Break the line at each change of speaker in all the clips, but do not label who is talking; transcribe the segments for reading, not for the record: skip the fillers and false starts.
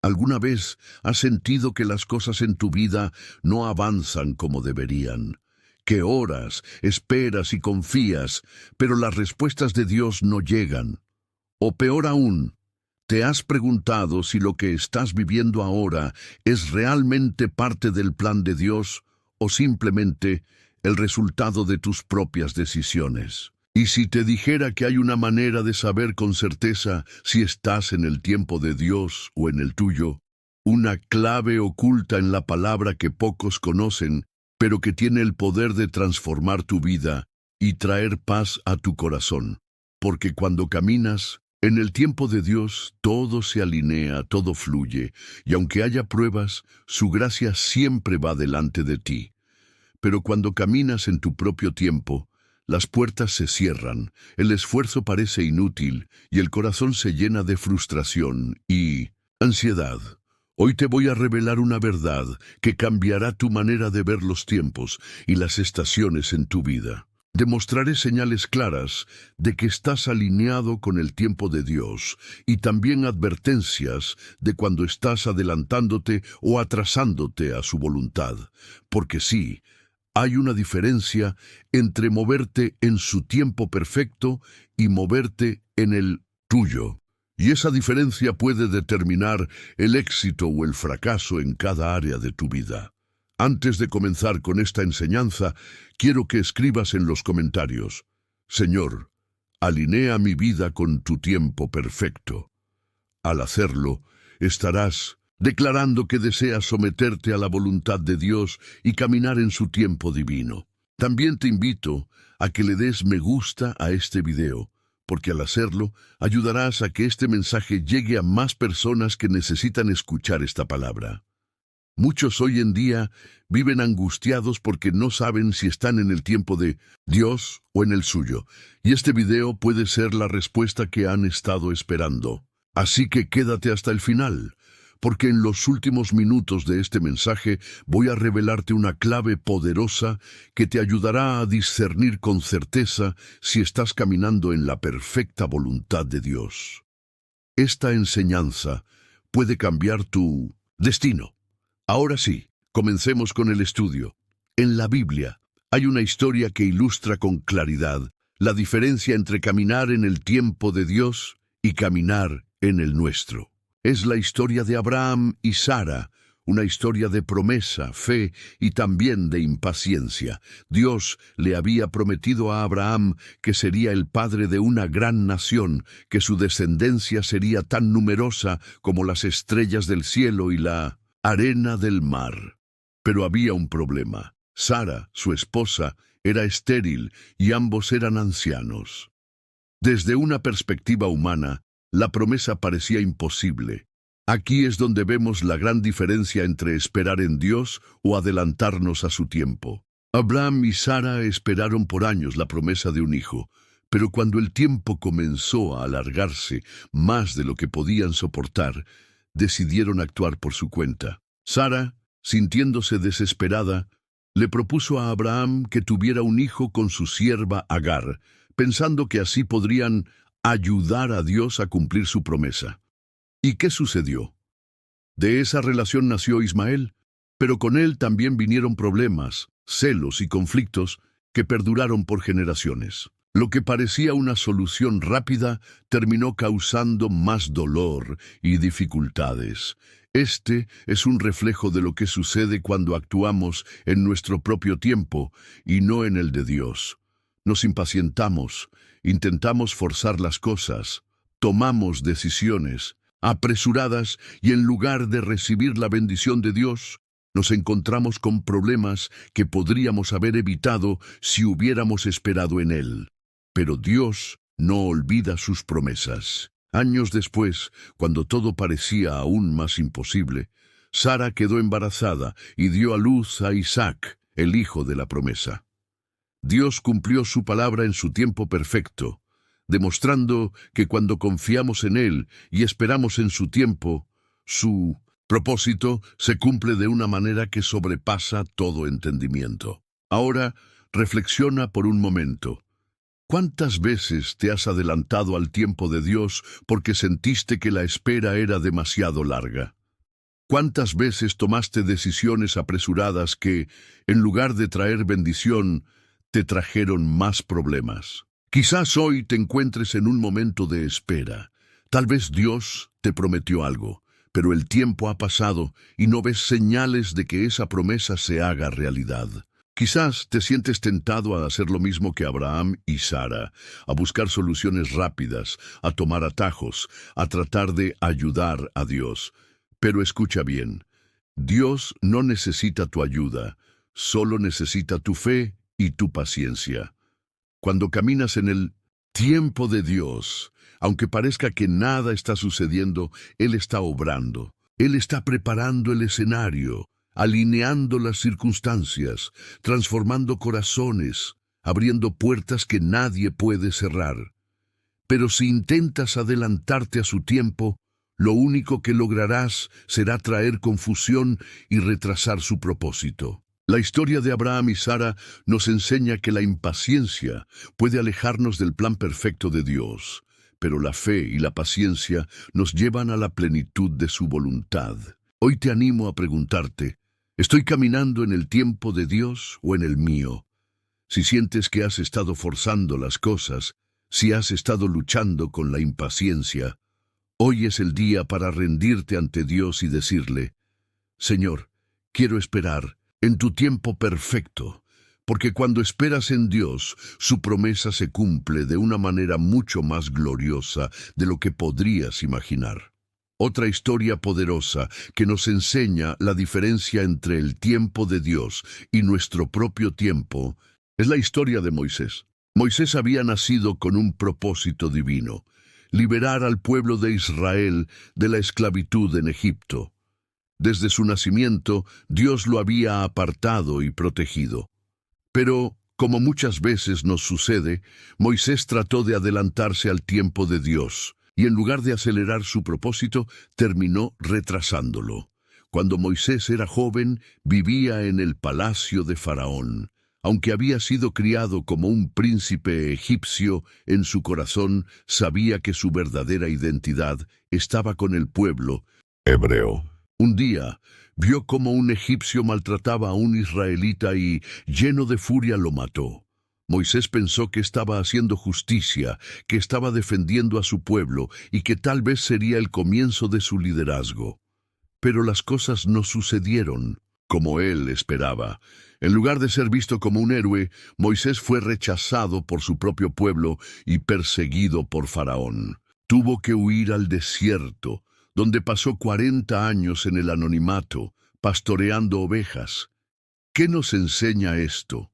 ¿Alguna vez has sentido que las cosas en tu vida no avanzan como deberían? Que oras, esperas y confías, pero las respuestas de Dios no llegan. O peor aún, ¿te has preguntado si lo que estás viviendo ahora es realmente parte del plan de Dios o simplemente el resultado de tus propias decisiones? Y si te dijera que hay una manera de saber con certeza si estás en el tiempo de Dios o en el tuyo, una clave oculta en la palabra que pocos conocen, pero que tiene el poder de transformar tu vida y traer paz a tu corazón. Porque cuando caminas en el tiempo de Dios, todo se alinea, todo fluye, y aunque haya pruebas, su gracia siempre va delante de ti. Pero cuando caminas en tu propio tiempo, las puertas se cierran, el esfuerzo parece inútil y el corazón se llena de frustración y ansiedad. Hoy te voy a revelar una verdad que cambiará tu manera de ver los tiempos y las estaciones en tu vida. Demostraré señales claras de que estás alineado con el tiempo de Dios y también advertencias de cuando estás adelantándote o atrasándote a su voluntad. Porque sí, hay una diferencia entre moverte en su tiempo perfecto y moverte en el tuyo. Y esa diferencia puede determinar el éxito o el fracaso en cada área de tu vida. Antes de comenzar con esta enseñanza, quiero que escribas en los comentarios: Señor, alinea mi vida con tu tiempo perfecto. Al hacerlo, estarás declarando que deseas someterte a la voluntad de Dios y caminar en su tiempo divino. También te invito a que le des me gusta a este video, porque al hacerlo, ayudarás a que este mensaje llegue a más personas que necesitan escuchar esta palabra. Muchos hoy en día viven angustiados porque no saben si están en el tiempo de Dios o en el suyo, y este video puede ser la respuesta que han estado esperando. Así que quédate hasta el final, porque en los últimos minutos de este mensaje voy a revelarte una clave poderosa que te ayudará a discernir con certeza si estás caminando en la perfecta voluntad de Dios. Esta enseñanza puede cambiar tu destino. Ahora sí, comencemos con el estudio. En la Biblia hay una historia que ilustra con claridad la diferencia entre caminar en el tiempo de Dios y caminar en el nuestro. Es la historia de Abraham y Sara, una historia de promesa, fe y también de impaciencia. Dios le había prometido a Abraham que sería el padre de una gran nación, que su descendencia sería tan numerosa como las estrellas del cielo y la arena del mar. Pero había un problema. Sara, su esposa, era estéril y ambos eran ancianos. Desde una perspectiva humana, la promesa parecía imposible. Aquí es donde vemos la gran diferencia entre esperar en Dios o adelantarnos a su tiempo. Abraham y Sara esperaron por años la promesa de un hijo, pero cuando el tiempo comenzó a alargarse más de lo que podían soportar, decidieron actuar por su cuenta. Sara, sintiéndose desesperada, le propuso a Abraham que tuviera un hijo con su sierva Agar, pensando que así podrían ayudar a Dios a cumplir su promesa. ¿Y qué sucedió? De esa relación nació Ismael, pero con él también vinieron problemas, celos y conflictos que perduraron por generaciones. Lo que parecía una solución rápida terminó causando más dolor y dificultades. Este es un reflejo de lo que sucede cuando actuamos en nuestro propio tiempo y no en el de Dios. Nos impacientamos, intentamos forzar las cosas, tomamos decisiones apresuradas y en lugar de recibir la bendición de Dios, nos encontramos con problemas que podríamos haber evitado si hubiéramos esperado en Él. Pero Dios no olvida sus promesas. Años después, cuando todo parecía aún más imposible, Sara quedó embarazada y dio a luz a Isaac, el hijo de la promesa. Dios cumplió su palabra en su tiempo perfecto, demostrando que cuando confiamos en Él y esperamos en su tiempo, su propósito se cumple de una manera que sobrepasa todo entendimiento. Ahora, reflexiona por un momento. ¿Cuántas veces te has adelantado al tiempo de Dios porque sentiste que la espera era demasiado larga? ¿Cuántas veces tomaste decisiones apresuradas que, en lugar de traer bendición, te trajeron más problemas? Quizás hoy te encuentres en un momento de espera. Tal vez Dios te prometió algo, pero el tiempo ha pasado y no ves señales de que esa promesa se haga realidad. Quizás te sientes tentado a hacer lo mismo que Abraham y Sara, a buscar soluciones rápidas, a tomar atajos, a tratar de ayudar a Dios. Pero escucha bien, Dios no necesita tu ayuda, solo necesita tu fe y tu paciencia. Cuando caminas en el tiempo de Dios, aunque parezca que nada está sucediendo, Él está obrando. Él está preparando el escenario, alineando las circunstancias, transformando corazones, abriendo puertas que nadie puede cerrar. Pero si intentas adelantarte a su tiempo, lo único que lograrás será traer confusión y retrasar su propósito. La historia de Abraham y Sara nos enseña que la impaciencia puede alejarnos del plan perfecto de Dios, pero la fe y la paciencia nos llevan a la plenitud de su voluntad. Hoy te animo a preguntarte, ¿estoy caminando en el tiempo de Dios o en el mío? Si sientes que has estado forzando las cosas, si has estado luchando con la impaciencia, hoy es el día para rendirte ante Dios y decirle, Señor, quiero esperar en tu tiempo perfecto, porque cuando esperas en Dios, su promesa se cumple de una manera mucho más gloriosa de lo que podrías imaginar. Otra historia poderosa que nos enseña la diferencia entre el tiempo de Dios y nuestro propio tiempo es la historia de Moisés. Moisés había nacido con un propósito divino: liberar al pueblo de Israel de la esclavitud en Egipto. Desde su nacimiento, Dios lo había apartado y protegido. Pero, como muchas veces nos sucede, Moisés trató de adelantarse al tiempo de Dios, y en lugar de acelerar su propósito, terminó retrasándolo. Cuando Moisés era joven, vivía en el palacio de Faraón. Aunque había sido criado como un príncipe egipcio, en su corazón sabía que su verdadera identidad estaba con el pueblo hebreo. Un día, vio cómo un egipcio maltrataba a un israelita y, lleno de furia, lo mató. Moisés pensó que estaba haciendo justicia, que estaba defendiendo a su pueblo y que tal vez sería el comienzo de su liderazgo. Pero las cosas no sucedieron como él esperaba. En lugar de ser visto como un héroe, Moisés fue rechazado por su propio pueblo y perseguido por Faraón. Tuvo que huir al desierto, donde pasó 40 años en el anonimato, pastoreando ovejas. ¿Qué nos enseña esto?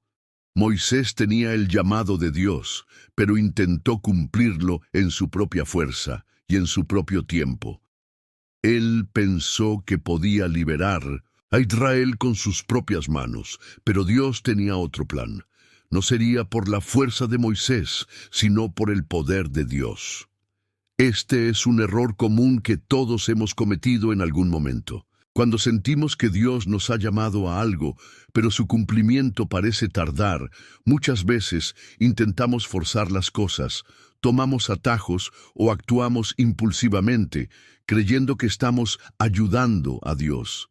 Moisés tenía el llamado de Dios, pero intentó cumplirlo en su propia fuerza y en su propio tiempo. Él pensó que podía liberar a Israel con sus propias manos, pero Dios tenía otro plan. No sería por la fuerza de Moisés, sino por el poder de Dios. Este es un error común que todos hemos cometido en algún momento. Cuando sentimos que Dios nos ha llamado a algo, pero su cumplimiento parece tardar, muchas veces intentamos forzar las cosas, tomamos atajos o actuamos impulsivamente, creyendo que estamos ayudando a Dios.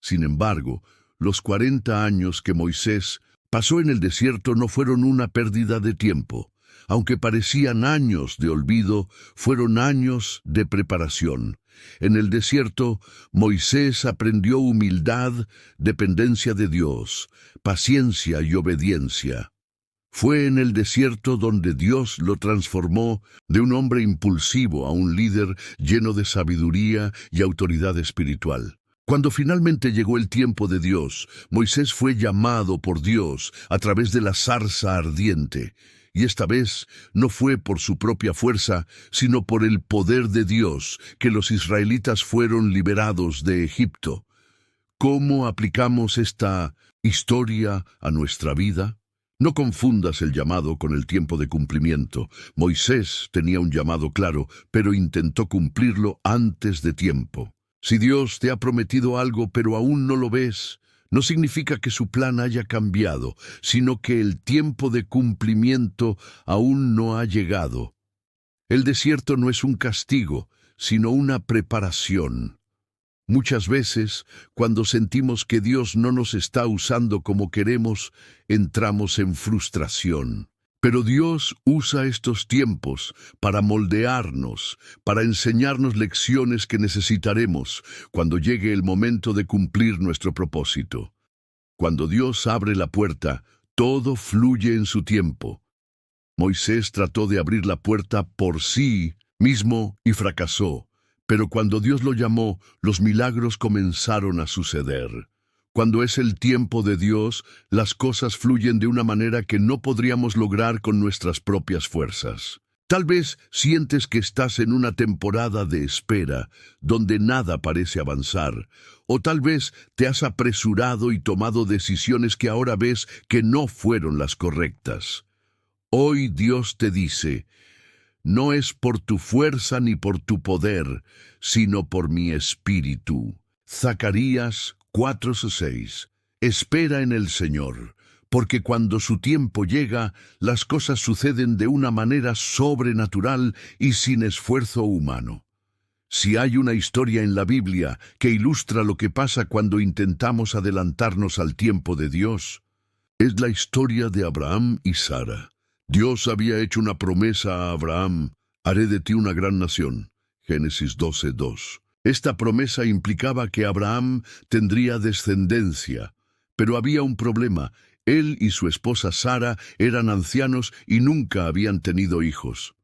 Sin embargo, los 40 años que Moisés pasó en el desierto no fueron una pérdida de tiempo. Aunque parecían años de olvido, fueron años de preparación. En el desierto, Moisés aprendió humildad, dependencia de Dios, paciencia y obediencia. Fue en el desierto donde Dios lo transformó de un hombre impulsivo a un líder lleno de sabiduría y autoridad espiritual. Cuando finalmente llegó el tiempo de Dios, Moisés fue llamado por Dios a través de la zarza ardiente. Y esta vez no fue por su propia fuerza, sino por el poder de Dios que los israelitas fueron liberados de Egipto. ¿Cómo aplicamos esta historia a nuestra vida? No confundas el llamado con el tiempo de cumplimiento. Moisés tenía un llamado claro, pero intentó cumplirlo antes de tiempo. Si Dios te ha prometido algo pero aún no lo ves, no significa que su plan haya cambiado, sino que el tiempo de cumplimiento aún no ha llegado. El desierto no es un castigo, sino una preparación. Muchas veces, cuando sentimos que Dios no nos está usando como queremos, entramos en frustración. Pero Dios usa estos tiempos para moldearnos, para enseñarnos lecciones que necesitaremos cuando llegue el momento de cumplir nuestro propósito. Cuando Dios abre la puerta, todo fluye en su tiempo. Moisés trató de abrir la puerta por sí mismo y fracasó. Pero cuando Dios lo llamó, los milagros comenzaron a suceder. Cuando es el tiempo de Dios, las cosas fluyen de una manera que no podríamos lograr con nuestras propias fuerzas. Tal vez sientes que estás en una temporada de espera, donde nada parece avanzar, o tal vez te has apresurado y tomado decisiones que ahora ves que no fueron las correctas. Hoy Dios te dice: no es por tu fuerza ni por tu poder, sino por mi espíritu. Zacarías 4:6. Espera en el Señor, porque cuando su tiempo llega, las cosas suceden de una manera sobrenatural y sin esfuerzo humano. Si hay una historia en la Biblia que ilustra lo que pasa cuando intentamos adelantarnos al tiempo de Dios, es la historia de Abraham y Sara. Dios había hecho una promesa a Abraham: haré de ti una gran nación. Génesis 12:2. Esta promesa implicaba que Abraham tendría descendencia, pero había un problema. Él y su esposa Sara eran ancianos y nunca habían tenido hijos.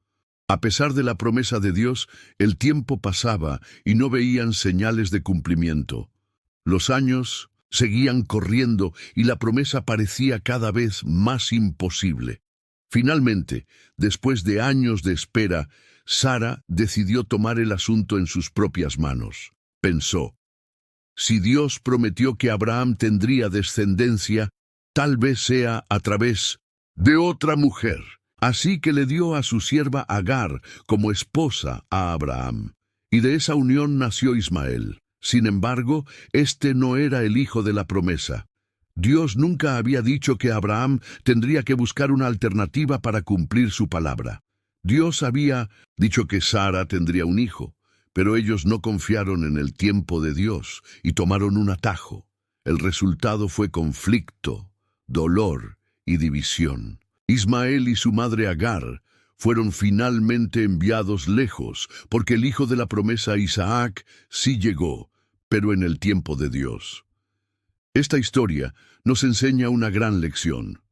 A pesar de la promesa de Dios, el tiempo pasaba y no veían señales de cumplimiento. Los años seguían corriendo y la promesa parecía cada vez más imposible. Finalmente, después de años de espera, Sara decidió tomar el asunto en sus propias manos. Pensó: si Dios prometió que Abraham tendría descendencia, tal vez sea a través de otra mujer. Así que le dio a su sierva Agar como esposa a Abraham, y de esa unión nació Ismael. Sin embargo, este no era el hijo de la promesa. Dios nunca había dicho que Abraham tendría que buscar una alternativa para cumplir su palabra. Dios había dicho que Sara tendría un hijo, pero ellos no confiaron en el tiempo de Dios y tomaron un atajo. El resultado fue conflicto, dolor y división. Ismael y su madre Agar fueron finalmente enviados lejos, porque el hijo de la promesa Isaac sí llegó, pero en el tiempo de Dios. Esta historia nos enseña una gran lección.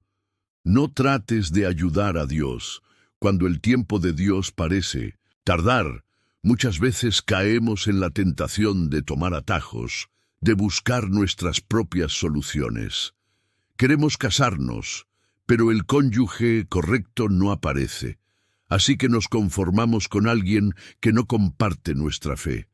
No trates de ayudar a Dios cuando el tiempo de Dios parece tardar. Muchas veces caemos en la tentación de tomar atajos, de buscar nuestras propias soluciones. Queremos casarnos, pero el cónyuge correcto no aparece, así que nos conformamos con alguien que no comparte nuestra fe.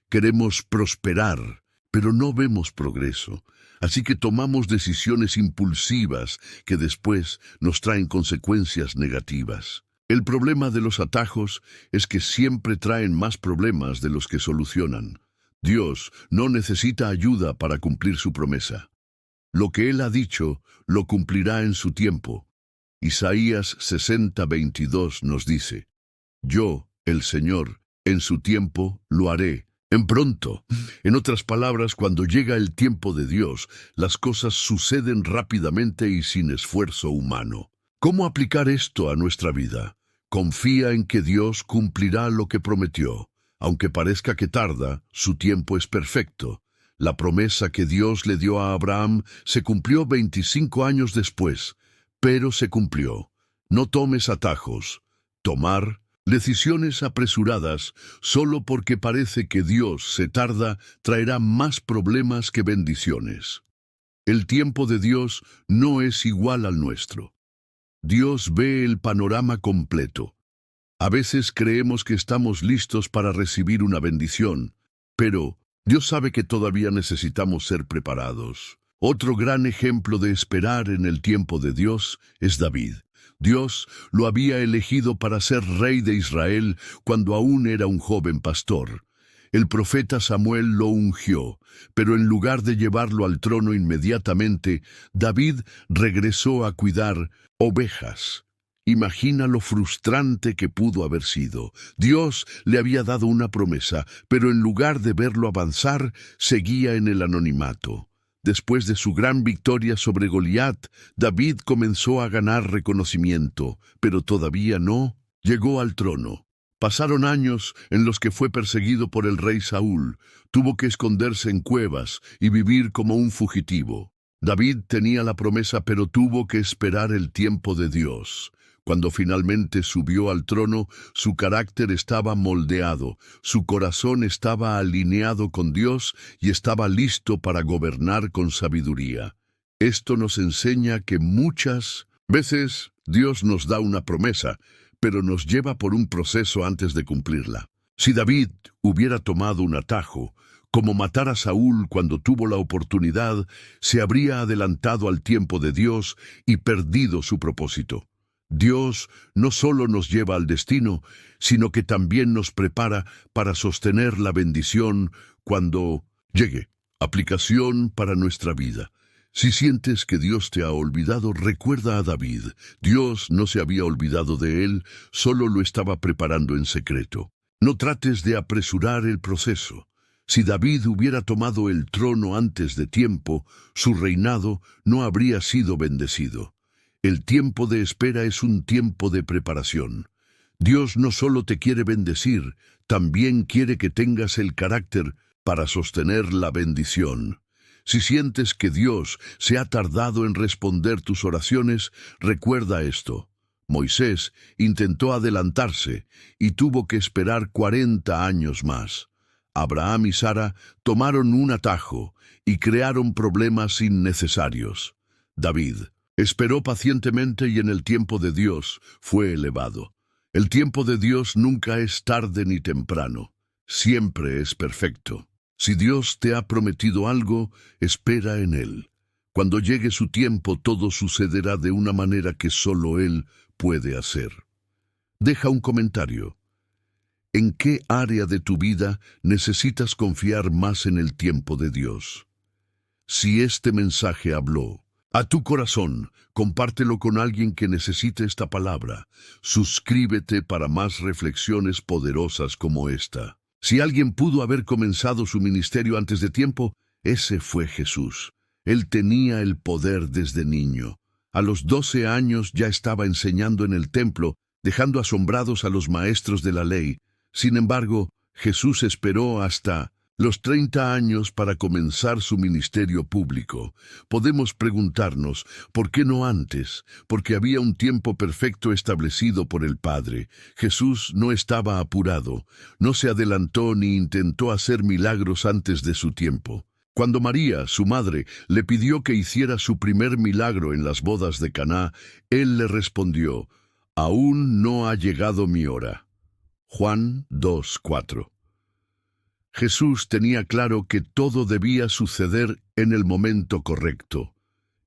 Queremos prosperar, pero no vemos progreso, así que tomamos decisiones impulsivas que después nos traen consecuencias negativas. El problema de los atajos es que siempre traen más problemas de los que solucionan. Dios no necesita ayuda para cumplir su promesa. Lo que Él ha dicho, lo cumplirá en su tiempo. Isaías 60:22 nos dice: yo, el Señor, en su tiempo lo haré. En pronto. En otras palabras, cuando llega el tiempo de Dios, las cosas suceden rápidamente y sin esfuerzo humano. ¿Cómo aplicar esto a nuestra vida? Confía en que Dios cumplirá lo que prometió. Aunque parezca que tarda, su tiempo es perfecto. La promesa que Dios le dio a Abraham se cumplió 25 años después, pero se cumplió. No tomes atajos. Tomar decisiones apresuradas solo porque parece que Dios se tarda traerá más problemas que bendiciones. El tiempo de Dios no es igual al nuestro. Dios ve el panorama completo. A veces creemos que estamos listos para recibir una bendición, pero Dios sabe que todavía necesitamos ser preparados. Otro gran ejemplo de esperar en el tiempo de Dios es David. Dios lo había elegido para ser rey de Israel cuando aún era un joven pastor. El profeta Samuel lo ungió, pero en lugar de llevarlo al trono inmediatamente, David regresó a cuidar ovejas. Imagina lo frustrante que pudo haber sido. Dios le había dado una promesa, pero en lugar de verlo avanzar, seguía en el anonimato. Después de su gran victoria sobre Goliat, David comenzó a ganar reconocimiento, pero todavía no llegó al trono. Pasaron años en los que fue perseguido por el rey Saúl, tuvo que esconderse en cuevas y vivir como un fugitivo. David tenía la promesa, pero tuvo que esperar el tiempo de Dios. Cuando finalmente subió al trono, su carácter estaba moldeado, su corazón estaba alineado con Dios y estaba listo para gobernar con sabiduría. Esto nos enseña que muchas veces Dios nos da una promesa, pero nos lleva por un proceso antes de cumplirla. Si David hubiera tomado un atajo, como matar a Saúl cuando tuvo la oportunidad, se habría adelantado al tiempo de Dios y perdido su propósito. Dios no solo nos lleva al destino, sino que también nos prepara para sostener la bendición cuando llegue. Aplicación para nuestra vida. Si sientes que Dios te ha olvidado, recuerda a David. Dios no se había olvidado de él, solo lo estaba preparando en secreto. No trates de apresurar el proceso. Si David hubiera tomado el trono antes de tiempo, su reinado no habría sido bendecido. El tiempo de espera es un tiempo de preparación. Dios no solo te quiere bendecir, también quiere que tengas el carácter para sostener la bendición. Si sientes que Dios se ha tardado en responder tus oraciones, recuerda esto. Moisés intentó adelantarse y tuvo que esperar 40 años más. Abraham y Sara tomaron un atajo y crearon problemas innecesarios. David esperó pacientemente y en el tiempo de Dios fue elevado. El tiempo de Dios nunca es tarde ni temprano, siempre es perfecto. Si Dios te ha prometido algo, espera en Él. Cuando llegue su tiempo, todo sucederá de una manera que solo Él puede hacer. Deja un comentario. ¿En qué área de tu vida necesitas confiar más en el tiempo de Dios? Si este mensaje habló a tu corazón, compártelo con alguien que necesite esta palabra. Suscríbete para más reflexiones poderosas como esta. Si alguien pudo haber comenzado su ministerio antes de tiempo, ese fue Jesús. Él tenía el poder desde niño. A los 12 años ya estaba enseñando en el templo, dejando asombrados a los maestros de la ley. Sin embargo, Jesús esperó hasta los 30 años para comenzar su ministerio público. Podemos preguntarnos, ¿por qué no antes? Porque había un tiempo perfecto establecido por el Padre. Jesús no estaba apurado, no se adelantó ni intentó hacer milagros antes de su tiempo. Cuando María, su madre, le pidió que hiciera su primer milagro en las bodas de Caná, él le respondió, «Aún no ha llegado mi hora». Juan 2:4. Jesús tenía claro que todo debía suceder en el momento correcto.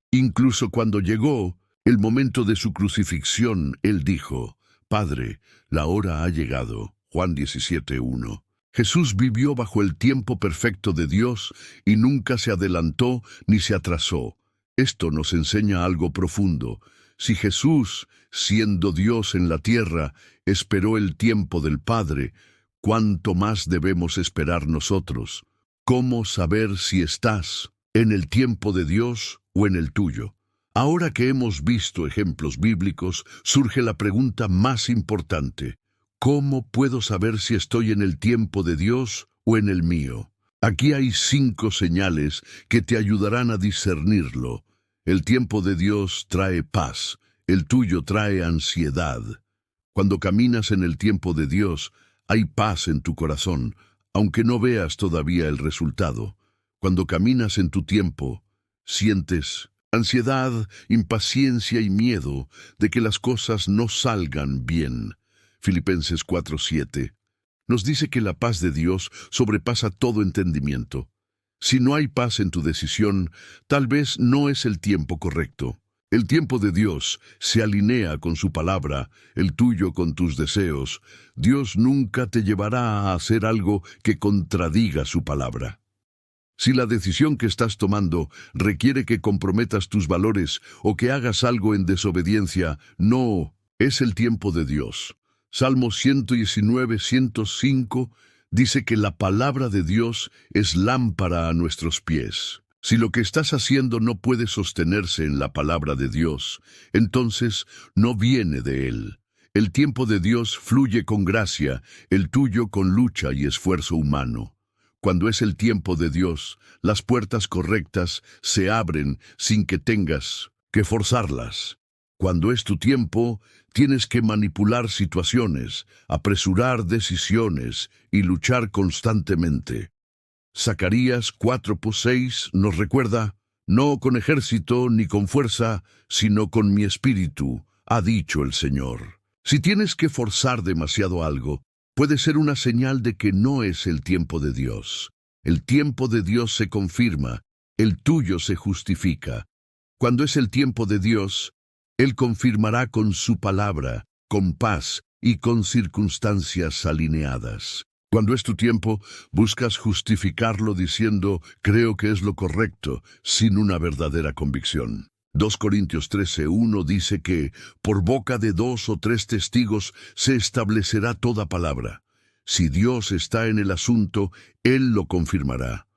Incluso cuando llegó el momento de su crucifixión, él dijo, «Padre, la hora ha llegado». Juan 17:1. Jesús vivió bajo el tiempo perfecto de Dios y nunca se adelantó ni se atrasó. Esto nos enseña algo profundo. Si Jesús, siendo Dios en la tierra, esperó el tiempo del Padre, ¿cuánto más debemos esperar nosotros? ¿Cómo saber si estás en el tiempo de Dios o en el tuyo? Ahora que hemos visto ejemplos bíblicos, surge la pregunta más importante. ¿Cómo puedo saber si estoy en el tiempo de Dios o en el mío? Aquí hay 5 señales que te ayudarán a discernirlo. El tiempo de Dios trae paz, el tuyo trae ansiedad. Cuando caminas en el tiempo de Dios, hay paz en tu corazón, aunque no veas todavía el resultado. Cuando caminas en tu tiempo, sientes ansiedad, impaciencia y miedo de que las cosas no salgan bien. Filipenses 4:7 nos dice que la paz de Dios sobrepasa todo entendimiento. Si no hay paz en tu decisión, tal vez no es el tiempo correcto. El tiempo de Dios se alinea con su palabra, el tuyo con tus deseos. Dios nunca te llevará a hacer algo que contradiga su palabra. Si la decisión que estás tomando requiere que comprometas tus valores o que hagas algo en desobediencia, no Es el tiempo de Dios. Salmo 119, 105 dice que la palabra de Dios es lámpara a nuestros pies. Si lo que estás haciendo no puede sostenerse en la palabra de Dios, entonces no viene de Él. El tiempo de Dios fluye con gracia, el tuyo con lucha y esfuerzo humano. Cuando es el tiempo de Dios, las puertas correctas se abren sin que tengas que forzarlas. Cuando es tu tiempo, tienes que manipular situaciones, apresurar decisiones y luchar constantemente. Zacarías 4:6 nos recuerda, no con ejército ni con fuerza, sino con mi espíritu, ha dicho el Señor. Si tienes que forzar demasiado algo, puede ser una señal de que no es el tiempo de Dios. El tiempo de Dios se confirma, el tuyo se justifica. Cuando es el tiempo de Dios, Él confirmará con su palabra, con paz y con circunstancias alineadas. Cuando es tu tiempo, buscas justificarlo diciendo, creo que es lo correcto, sin una verdadera convicción. 2 Corintios 13:1 dice que, por boca de 2 o 3 testigos se establecerá toda palabra. Si Dios está en el asunto, Él lo confirmará.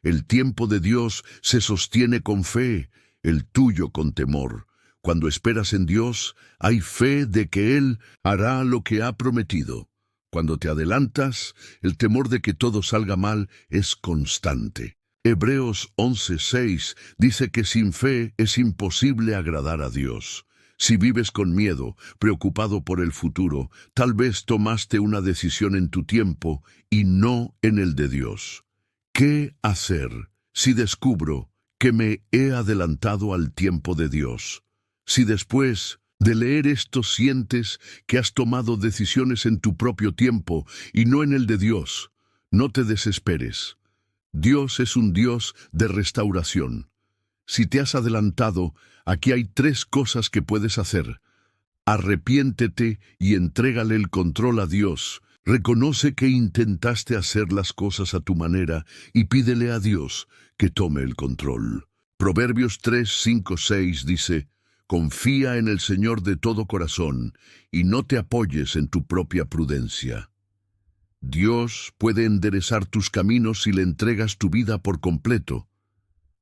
El tiempo de Dios se sostiene con fe, el tuyo con temor. Cuando esperas en Dios, hay fe de que Él hará lo que ha prometido. Cuando te adelantas, el temor de que todo salga mal es constante. Hebreos 11:6 dice que sin fe es imposible agradar a Dios. Si vives con miedo, preocupado por el futuro, tal vez tomaste una decisión en tu tiempo y no en el de Dios. ¿Qué hacer si descubro que me he adelantado al tiempo de Dios? Si después de leer esto sientes que has tomado decisiones en tu propio tiempo y no en el de Dios, no te desesperes. Dios es un Dios de restauración. Si te has adelantado, aquí hay 3 cosas que puedes hacer. Arrepiéntete y entrégale el control a Dios. Reconoce que intentaste hacer las cosas a tu manera y pídele a Dios que tome el control. Proverbios 3:5-6 dice, confía en el Señor de todo corazón y no te apoyes en tu propia prudencia. Dios puede enderezar tus caminos si le entregas tu vida por completo.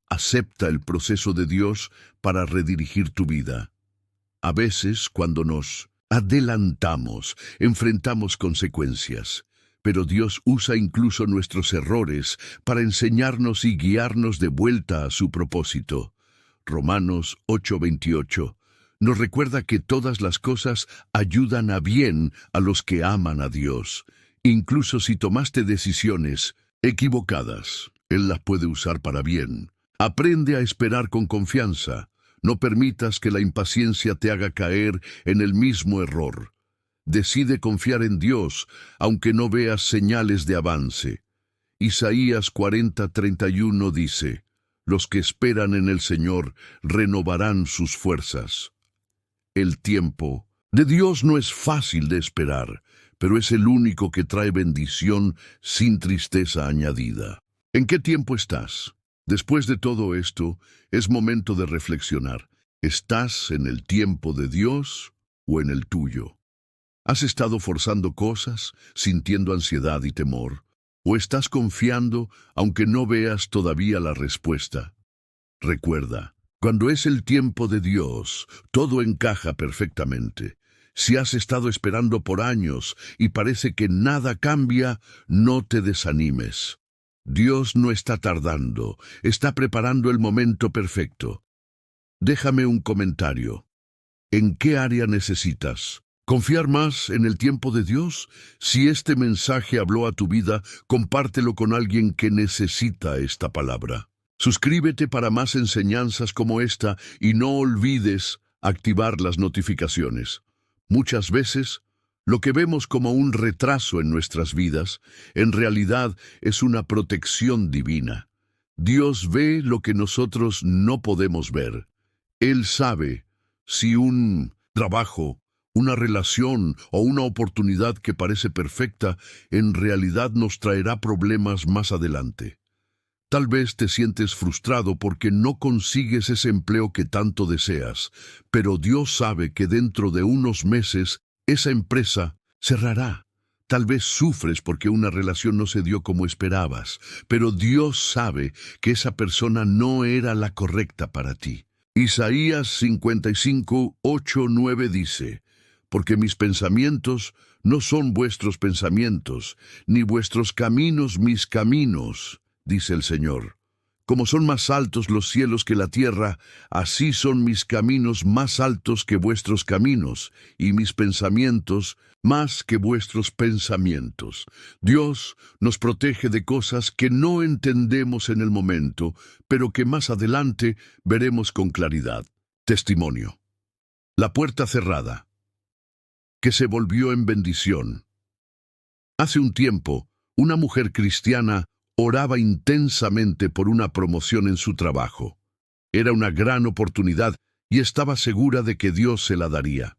Acepta el proceso de Dios para redirigir tu vida. A veces, cuando nos adelantamos, enfrentamos consecuencias, pero Dios usa incluso nuestros errores para enseñarnos y guiarnos de vuelta a su propósito. Romanos 8:28 nos recuerda que todas las cosas ayudan a bien a los que aman a Dios. Incluso si tomaste decisiones equivocadas, Él las puede usar para bien. Aprende a esperar con confianza. No permitas que la impaciencia te haga caer en el mismo error. Decide confiar en Dios, aunque no veas señales de avance. Isaías 40:31 dice, los que esperan en el Señor renovarán sus fuerzas. El tiempo de Dios no es fácil de esperar, pero es el único que trae bendición sin tristeza añadida. ¿En qué tiempo estás? Después de todo esto, es momento de reflexionar. ¿Estás en el tiempo de Dios o en el tuyo? ¿Has estado forzando cosas, sintiendo ansiedad y temor? ¿O estás confiando aunque no veas todavía la respuesta? Recuerda, cuando es el tiempo de Dios, todo encaja perfectamente. Si has estado esperando por años y parece que nada cambia, no te desanimes. Dios no está tardando, está preparando el momento perfecto. Déjame un comentario. ¿En qué área necesitas confiar más en el tiempo de Dios? Si este mensaje habló a tu vida, compártelo con alguien que necesita esta palabra. Suscríbete para más enseñanzas como esta y no olvides activar las notificaciones. Muchas veces, lo que vemos como un retraso en nuestras vidas, en realidad es una protección divina. Dios ve lo que nosotros no podemos ver. Él sabe si un trabajo, una relación o una oportunidad que parece perfecta, en realidad nos traerá problemas más adelante. Tal vez te sientes frustrado porque no consigues ese empleo que tanto deseas, pero Dios sabe que dentro de unos meses esa empresa cerrará. Tal vez sufres porque una relación no se dio como esperabas, pero Dios sabe que esa persona no era la correcta para ti. Isaías 55, 8, 9 dice: porque mis pensamientos no son vuestros pensamientos, ni vuestros caminos mis caminos, dice el Señor. Como son más altos los cielos que la tierra, así son mis caminos más altos que vuestros caminos, y mis pensamientos más que vuestros pensamientos. Dios nos protege de cosas que no entendemos en el momento, pero que más adelante veremos con claridad. Testimonio. La puerta cerrada, que se volvió en bendición. Hace un tiempo, una mujer cristiana oraba intensamente por una promoción en su trabajo. Era una gran oportunidad y estaba segura de que Dios se la daría.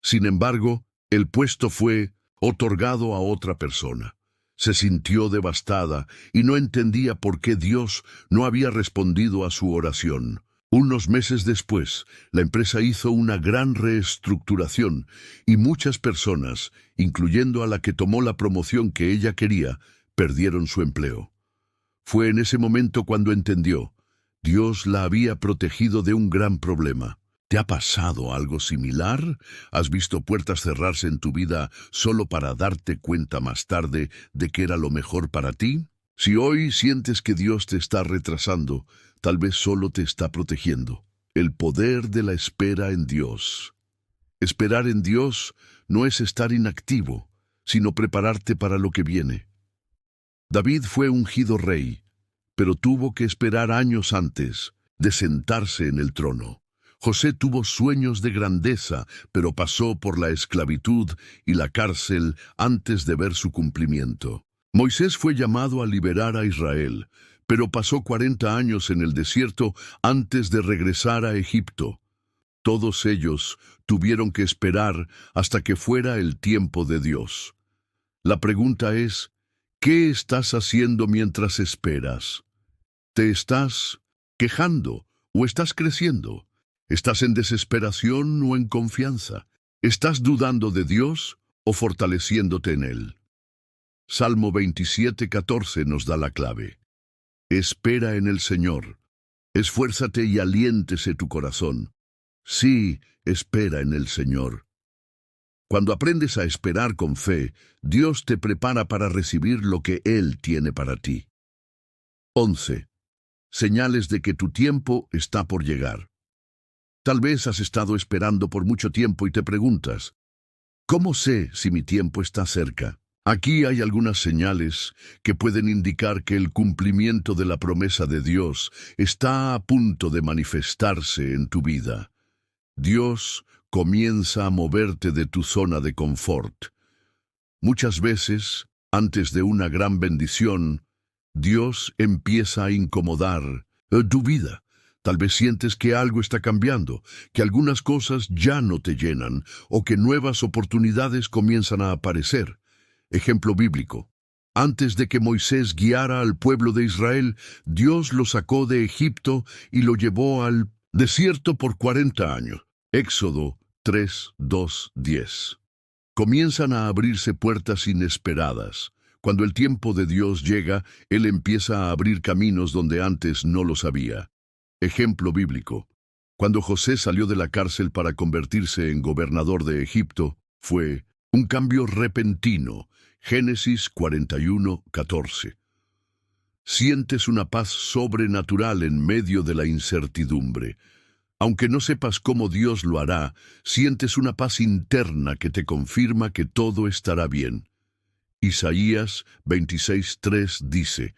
Sin embargo, el puesto fue otorgado a otra persona. Se sintió devastada y no entendía por qué Dios no había respondido a su oración. Unos meses después, la empresa hizo una gran reestructuración y muchas personas, incluyendo a la que tomó la promoción que ella quería, perdieron su empleo. Fue en ese momento cuando entendió: Dios la había protegido de un gran problema. ¿Te ha pasado algo similar? ¿Has visto puertas cerrarse en tu vida solo para darte cuenta más tarde de que era lo mejor para ti? Si hoy sientes que Dios te está retrasando, tal vez solo te está protegiendo. El poder de la espera en Dios. Esperar en Dios no es estar inactivo, sino prepararte para lo que viene. David fue ungido rey, pero tuvo que esperar años antes de sentarse en el trono. José tuvo sueños de grandeza, pero pasó por la esclavitud y la cárcel antes de ver su cumplimiento. Moisés fue llamado a liberar a Israel, pero pasó 40 años en el desierto antes de regresar a Egipto. Todos ellos tuvieron que esperar hasta que fuera el tiempo de Dios. La pregunta es: ¿qué estás haciendo mientras esperas? ¿Te estás quejando o estás creciendo? ¿Estás en desesperación o en confianza? ¿Estás dudando de Dios o fortaleciéndote en Él? Salmo 27:14 nos da la clave. Espera en el Señor. Esfuérzate y aliéntese tu corazón. Sí, espera en el Señor. Cuando aprendes a esperar con fe, Dios te prepara para recibir lo que Él tiene para ti. 11. Señales de que tu tiempo está por llegar. Tal vez has estado esperando por mucho tiempo y te preguntas: ¿cómo sé si mi tiempo está cerca? Aquí hay algunas señales que pueden indicar que el cumplimiento de la promesa de Dios está a punto de manifestarse en tu vida. Dios comienza a moverte de tu zona de confort. Muchas veces, antes de una gran bendición, Dios empieza a incomodar tu vida. Tal vez sientes que algo está cambiando, que algunas cosas ya no te llenan, o que nuevas oportunidades comienzan a aparecer. Ejemplo bíblico. Antes de que Moisés guiara al pueblo de Israel, Dios lo sacó de Egipto y lo llevó al desierto por 40 años. Éxodo 3, 2, 10. Comienzan a abrirse puertas inesperadas. Cuando el tiempo de Dios llega, Él empieza a abrir caminos donde antes no los había. Ejemplo bíblico. Cuando José salió de la cárcel para convertirse en gobernador de Egipto, fue un cambio repentino. Génesis 41, 14. Sientes una paz sobrenatural en medio de la incertidumbre. Aunque no sepas cómo Dios lo hará, sientes una paz interna que te confirma que todo estará bien. Isaías 26:3 dice: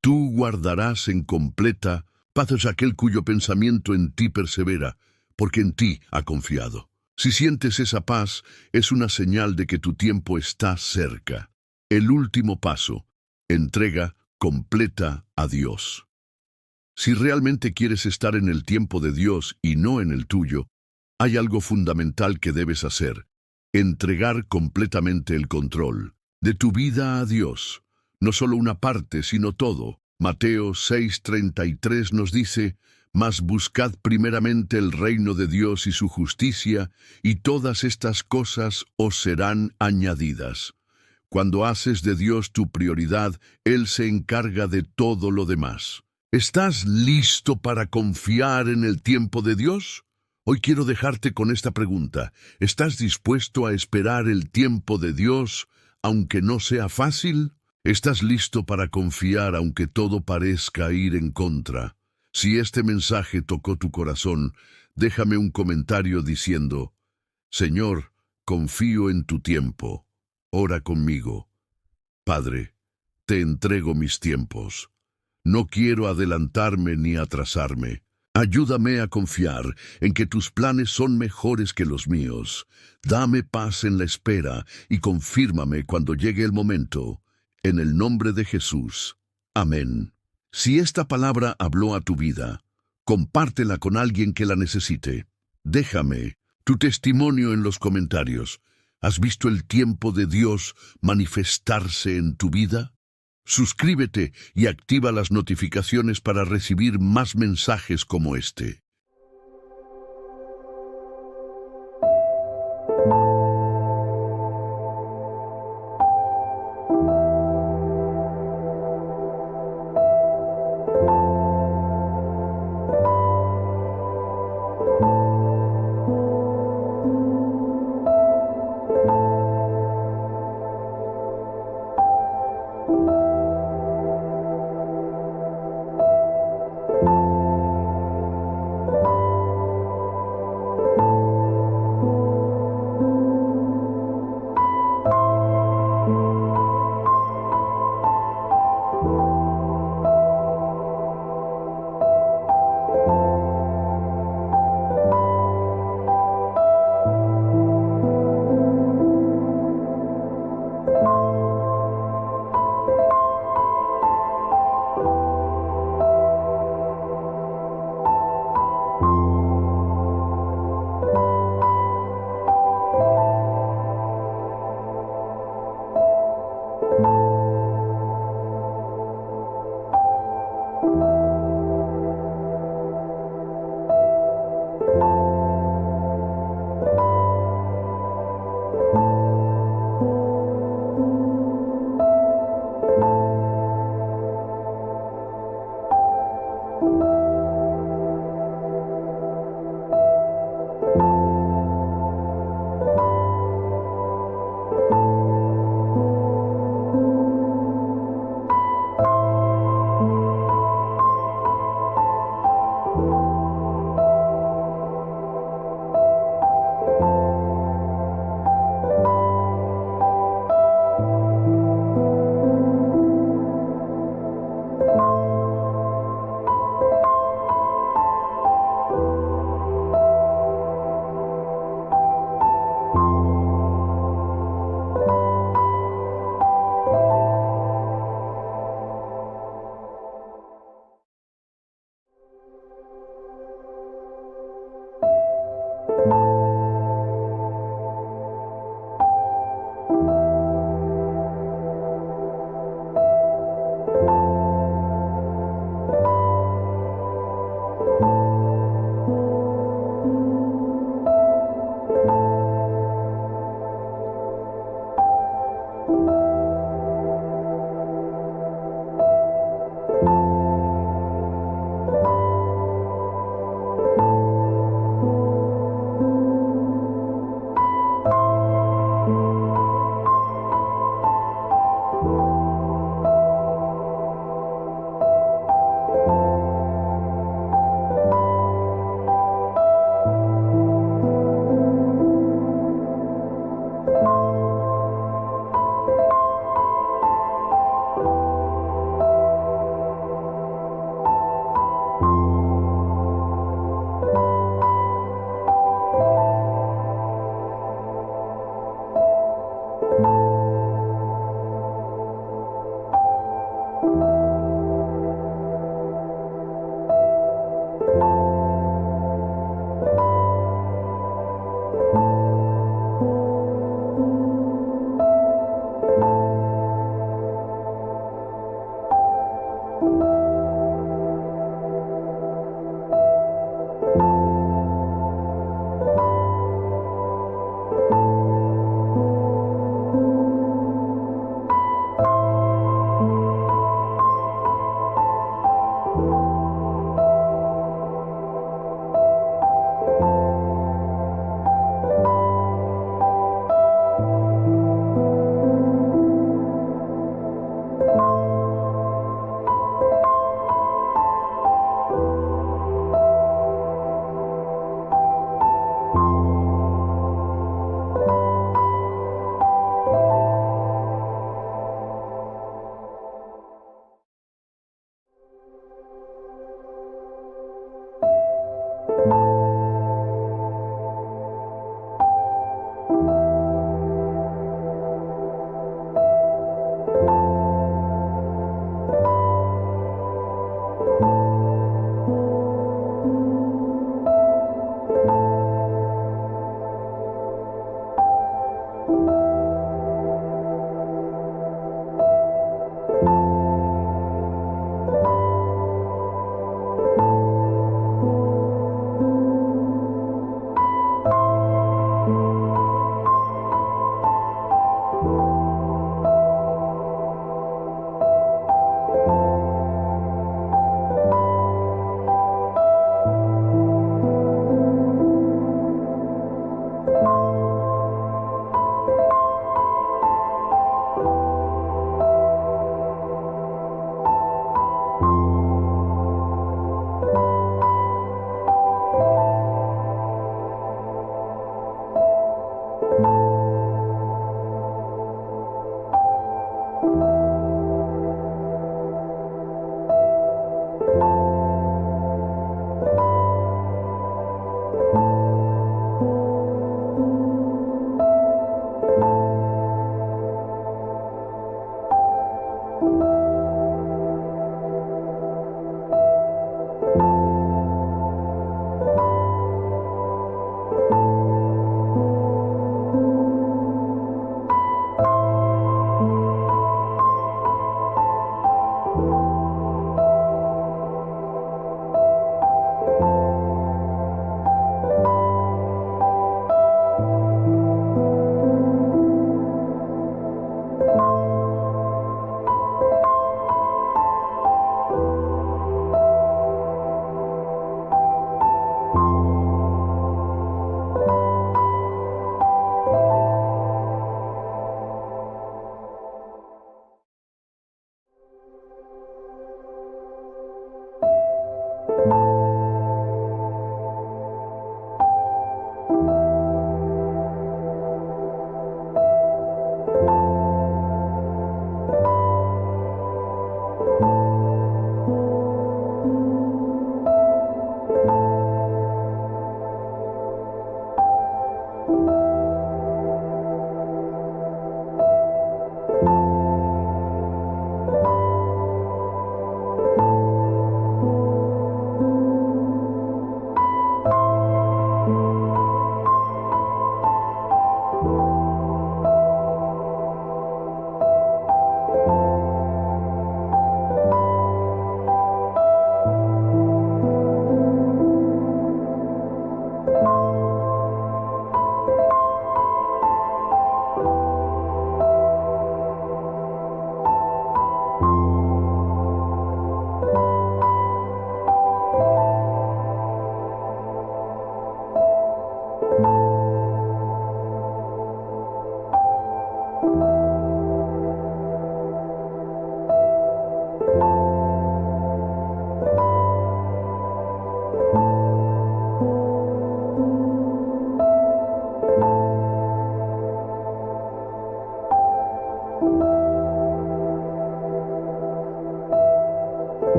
Tú guardarás en completa paz aquel cuyo pensamiento en ti persevera, porque en ti ha confiado. Si sientes esa paz, es una señal de que tu tiempo está cerca. El último paso: entrega completa a Dios. Si realmente quieres estar en el tiempo de Dios y no en el tuyo, hay algo fundamental que debes hacer: entregar completamente el control de tu vida a Dios. No solo una parte, sino todo. Mateo 6:33 nos dice, «Mas buscad primeramente el reino de Dios y su justicia, y todas estas cosas os serán añadidas». Cuando haces de Dios tu prioridad, Él se encarga de todo lo demás. ¿Estás listo para confiar en el tiempo de Dios? Hoy quiero dejarte con esta pregunta. ¿Estás dispuesto a esperar el tiempo de Dios, aunque no sea fácil? ¿Estás listo para confiar aunque todo parezca ir en contra? Si este mensaje tocó tu corazón, déjame un comentario diciendo, Señor, confío en tu tiempo. Ora conmigo. Padre, te entrego mis tiempos. No quiero adelantarme ni atrasarme. Ayúdame a confiar en que tus planes son mejores que los míos. Dame paz en la espera y confírmame cuando llegue el momento. En el nombre de Jesús. Amén. Si esta palabra habló a tu vida, compártela con alguien que la necesite. Déjame tu testimonio en los comentarios. ¿Has visto el tiempo de Dios manifestarse en tu vida? Suscríbete y activa las notificaciones para recibir más mensajes como este.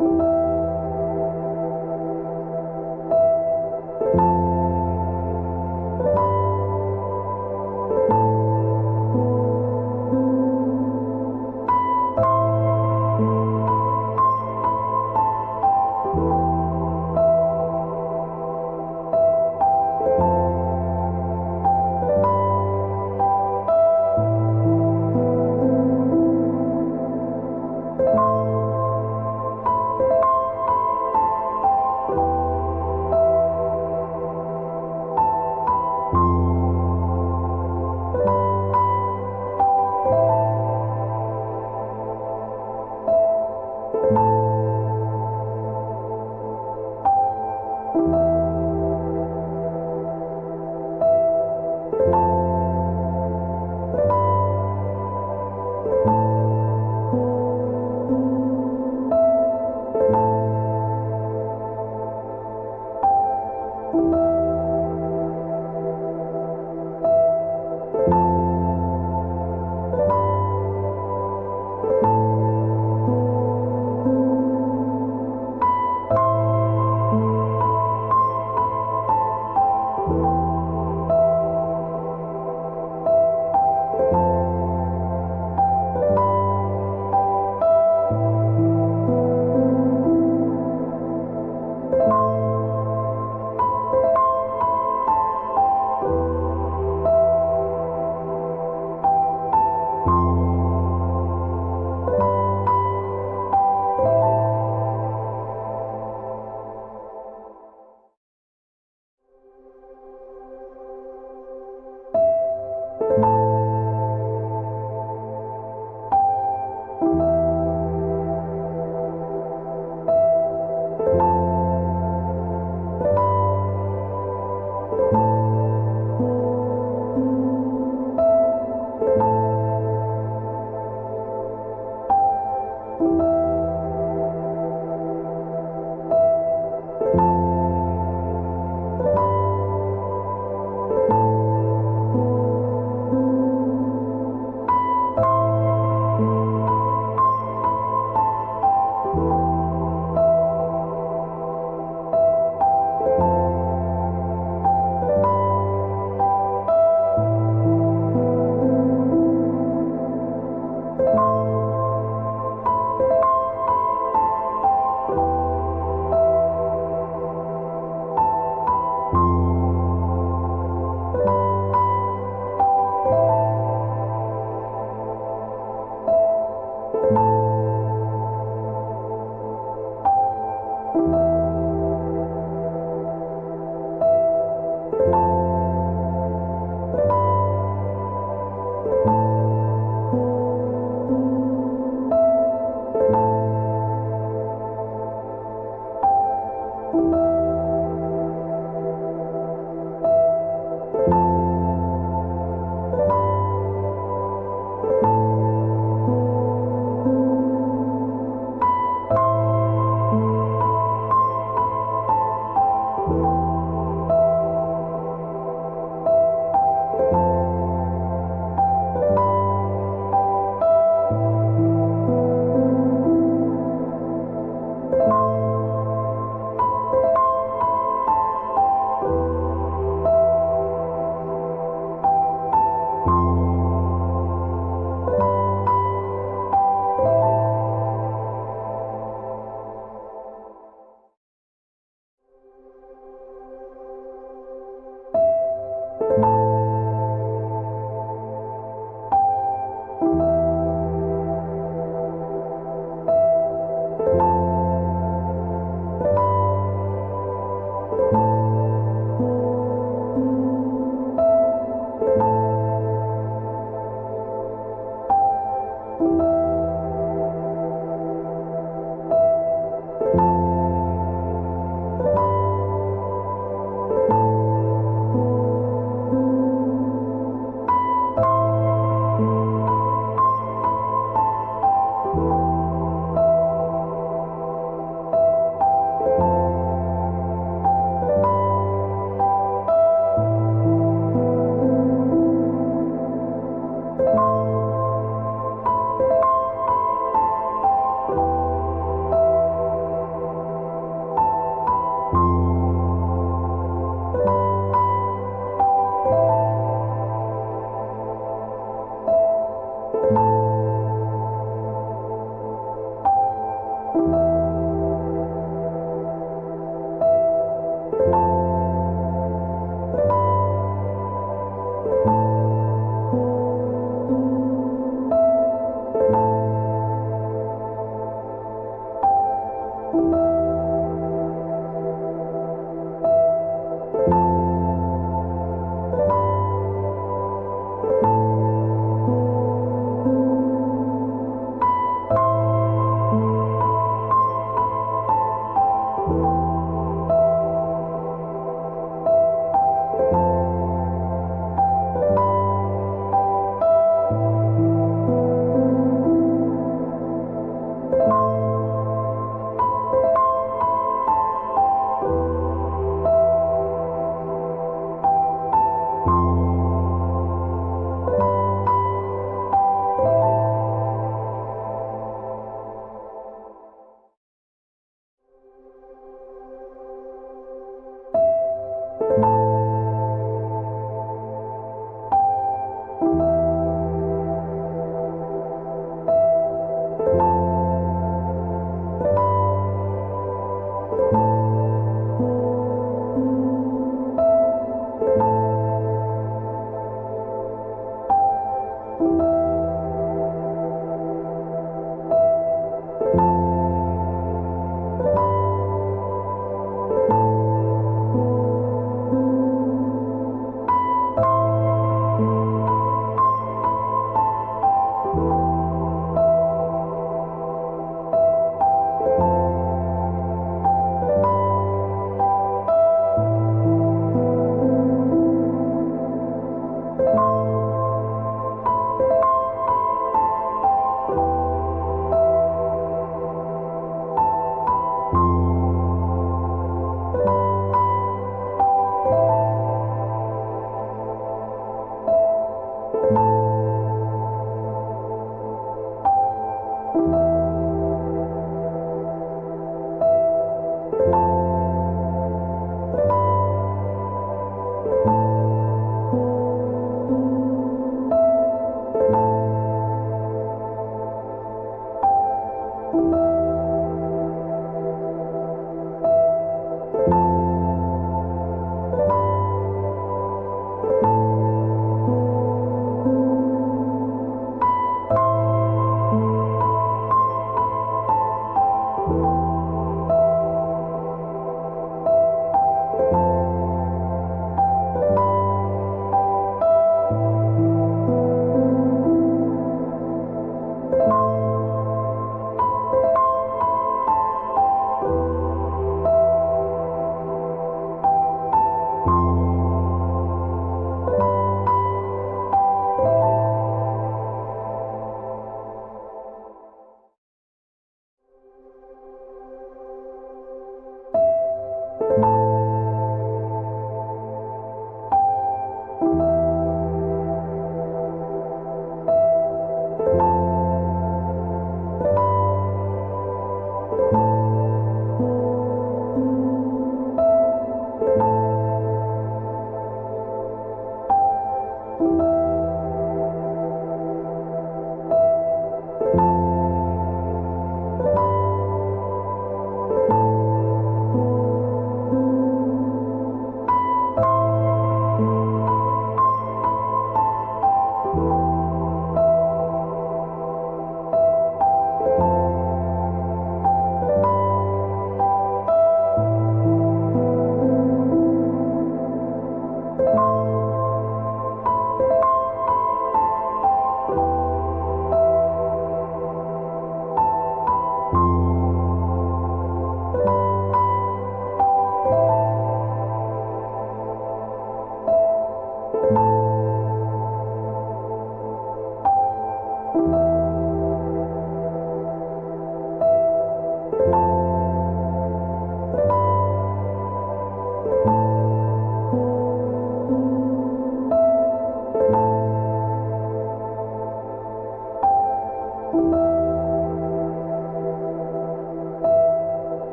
you.